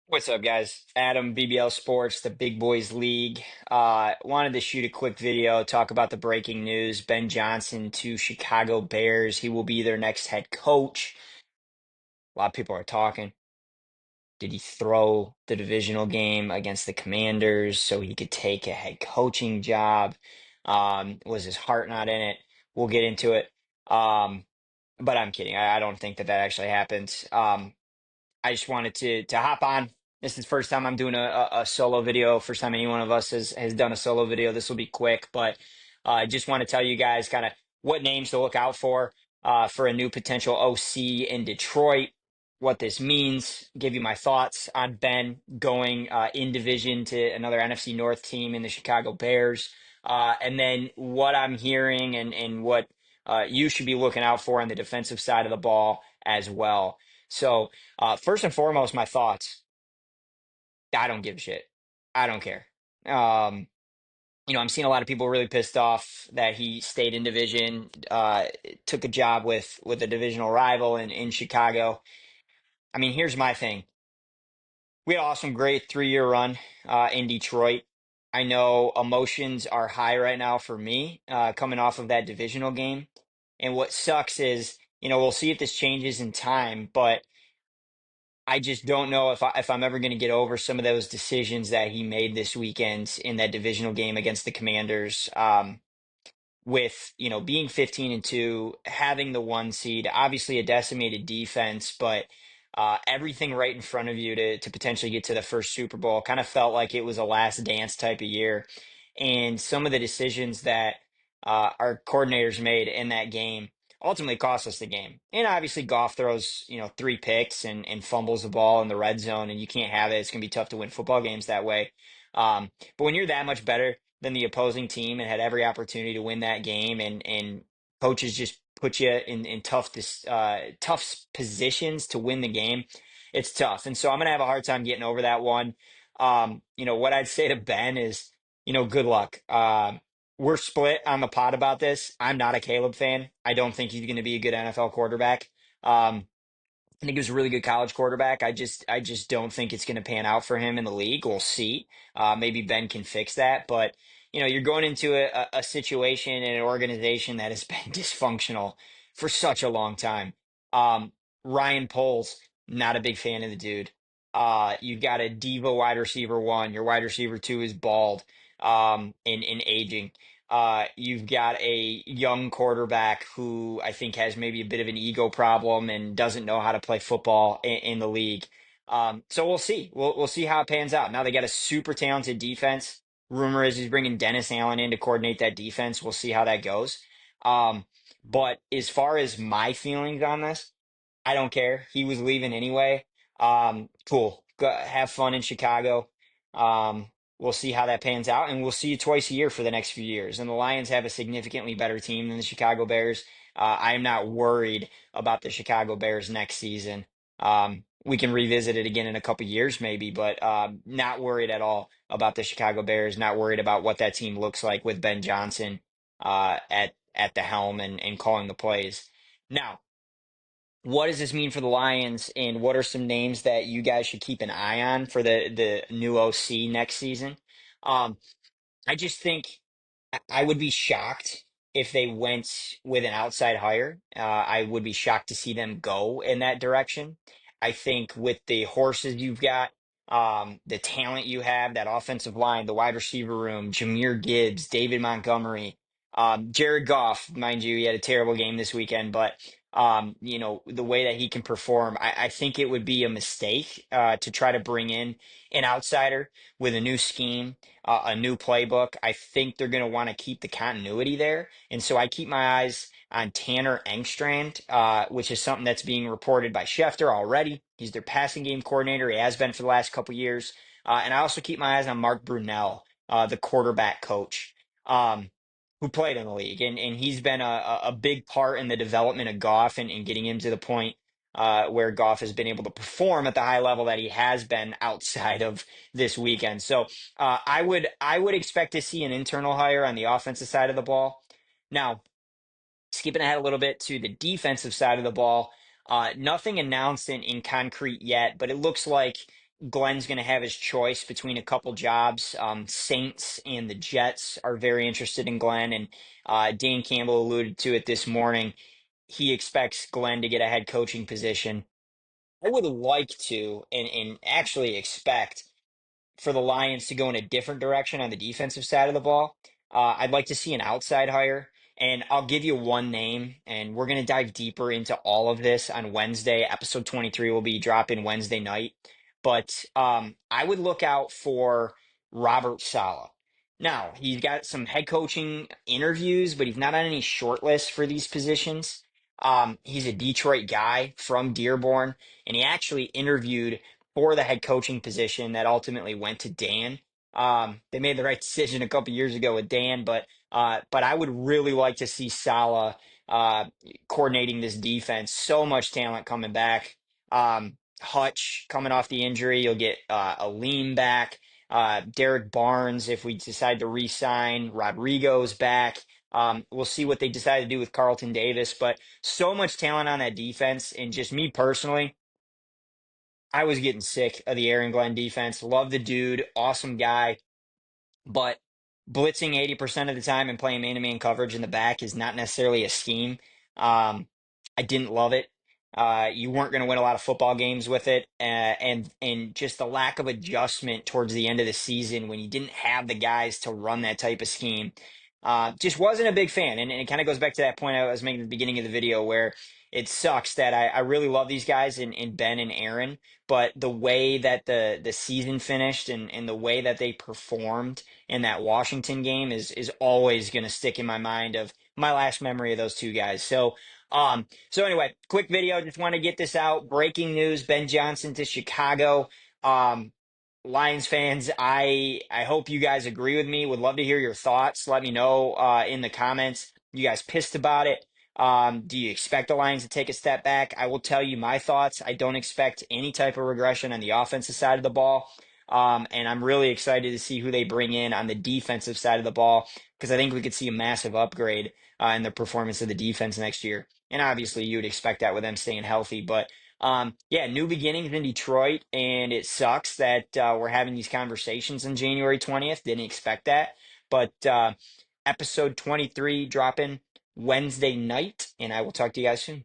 What's up, guys? Adam, BBL Sports, the Big Boys League. Wanted to shoot a quick video, talk about the breaking news. Ben Johnson to Chicago Bears. He will be their next head coach. A lot of people are talking. Did he throw the divisional game against the Commanders so he could take a head coaching job? Was his heart not in it? We'll get into it. Um, but I'm kidding. I don't think that actually happened. I just wanted to hop on. This is the first time I'm doing a solo video. First time any one of us has done a solo video. This will be quick, but I just want to tell you guys kind of what names to look out for a new potential OC in Detroit, what this means, give you my thoughts on Ben going in division to another NFC North team in the Chicago Bears, and then what I'm hearing and what you should be looking out for on the defensive side of the ball as well. So, first and foremost, my thoughts. I don't give a shit. I don't care. Um, I'm seeing a lot of people really pissed off that he stayed in division, took a job with a divisional rival in Chicago. I mean, here's my thing. We had an awesome, great 3-year run in Detroit. I know emotions are high right now for me, coming off of that divisional game. And what sucks is, we'll see if this changes in time, but I just don't know if I'm ever going to get over some of those decisions that he made this weekend in that divisional game against the Commanders. With being 15-2, having the 1 seed, obviously a decimated defense, but everything right in front of you to potentially get to the first Super Bowl kind of felt like it was a last dance type of year. And some of the decisions that our coordinators made in that game ultimately cost us the game. And obviously, Goff throws 3 picks and fumbles the ball in the red zone, and you can't have it. It's going to be tough to win football games that way. But when you're that much better than the opposing team and had every opportunity to win that game, and coaches just put you in tough positions to win the game, it's tough. And so I'm gonna have a hard time getting over that one. What I'd say to Ben is, good luck. We're split on the pod about this. I'm not a Caleb fan. I don't think he's going to be a good NFL quarterback. I think he was a really good college quarterback. I just don't think it's going to pan out for him in the league. We'll see. Maybe Ben can fix that, but you're going into a situation and an organization that has been dysfunctional for such a long time. Um, Ryan Poles, not a big fan of the dude. You've got a diva wide receiver one. Your wide receiver two is bald, in aging. You've got a young quarterback who I think has maybe a bit of an ego problem and doesn't know how to play football in the league. So we'll see. We'll see how it pans out. Now they got a super talented defense. Rumor is he's bringing Dennis Allen in to coordinate that defense. We'll see how that goes. Um, but as far as my feelings on this, I don't care. He was leaving anyway. Cool. Have fun in Chicago. We'll see how that pans out, and we'll see you twice a year for the next few years. And the Lions have a significantly better team than the Chicago Bears. I am not worried about the Chicago Bears next season. We can revisit it again in a couple years, maybe, but not worried at all about the Chicago Bears. Not worried about what that team looks like with Ben Johnson at the helm and calling the plays. Now, what does this mean for the Lions, and what are some names that you guys should keep an eye on for the new OC next season? Um, I just think I would be shocked if they went with an outside hire. I would be shocked to see them go in that direction. I think with the horses you've got, the talent you have, that offensive line, the wide receiver room, Jahmyr Gibbs, David Montgomery, Jared Goff, mind you, he had a terrible game this weekend, but the way that he can perform, I think it would be a mistake to try to bring in an outsider with a new scheme, a new playbook. I think they're going to want to keep the continuity there. And so I keep my eyes on Tanner Engstrand, which is something that's being reported by Schefter already. He's their passing game coordinator. He has been for the last couple years. And I also keep my eyes on Mark Brunell, the quarterback coach, who played in the league. And he's been a big part in the development of Goff and getting him to the point where Goff has been able to perform at the high level that he has been outside of this weekend. So I would expect to see an internal hire on the offensive side of the ball. Now, skipping ahead a little bit to the defensive side of the ball, nothing announced in concrete yet, but it looks like Glenn's going to have his choice between a couple jobs. Saints and the Jets are very interested in Glenn, and Dan Campbell alluded to it this morning. He expects Glenn to get a head coaching position. I would like to, and actually expect for the Lions to go in a different direction on the defensive side of the ball. I'd like to see an outside hire, and I'll give you one name, and we're going to dive deeper into all of this on Wednesday. Episode 23 will be dropping Wednesday night, but I would look out for Robert Saleh. Now, he's got some head coaching interviews, but he's not on any short lists for these positions. He's a Detroit guy from Dearborn, and he actually interviewed for the head coaching position that ultimately went to Dan. They made the right decision a couple years ago with Dan, but I would really like to see Salah coordinating this defense. So much talent coming back. Hutch coming off the injury. You'll get a lean back. Derek Barnes, if we decide to re-sign, Rodrigo's back. We'll see what they decide to do with Carlton Davis, but so much talent on that defense. And just me personally, I was getting sick of the Aaron Glenn defense. Love the dude, awesome guy, but blitzing 80% of the time and playing man-to-man coverage in the back is not necessarily a scheme. I didn't love it. You weren't going to win a lot of football games with it, and just the lack of adjustment towards the end of the season when you didn't have the guys to run that type of scheme. Just wasn't a big fan, and it kind of goes back to that point I was making at the beginning of the video where it sucks that I really love these guys in Ben and Aaron, but the way that the season finished and the way that they performed in that Washington game is always going to stick in my mind of my last memory of those two guys. So anyway, quick video. Just want to get this out. Breaking news: Ben Johnson to Chicago. Um, Lions fans, I hope you guys agree with me. Would love to hear your thoughts. Let me know in the comments. You guys pissed about it? Do you expect the Lions to take a step back? I will tell you my thoughts. I don't expect any type of regression on the offensive side of the ball. And I'm really excited to see who they bring in on the defensive side of the ball because I think we could see a massive upgrade in the performance of the defense next year. And obviously, you would expect that with them staying healthy. But yeah, new beginnings in Detroit, and it sucks that we're having these conversations on January 20th. Didn't expect that. But episode 23 dropping Wednesday night, and I will talk to you guys soon.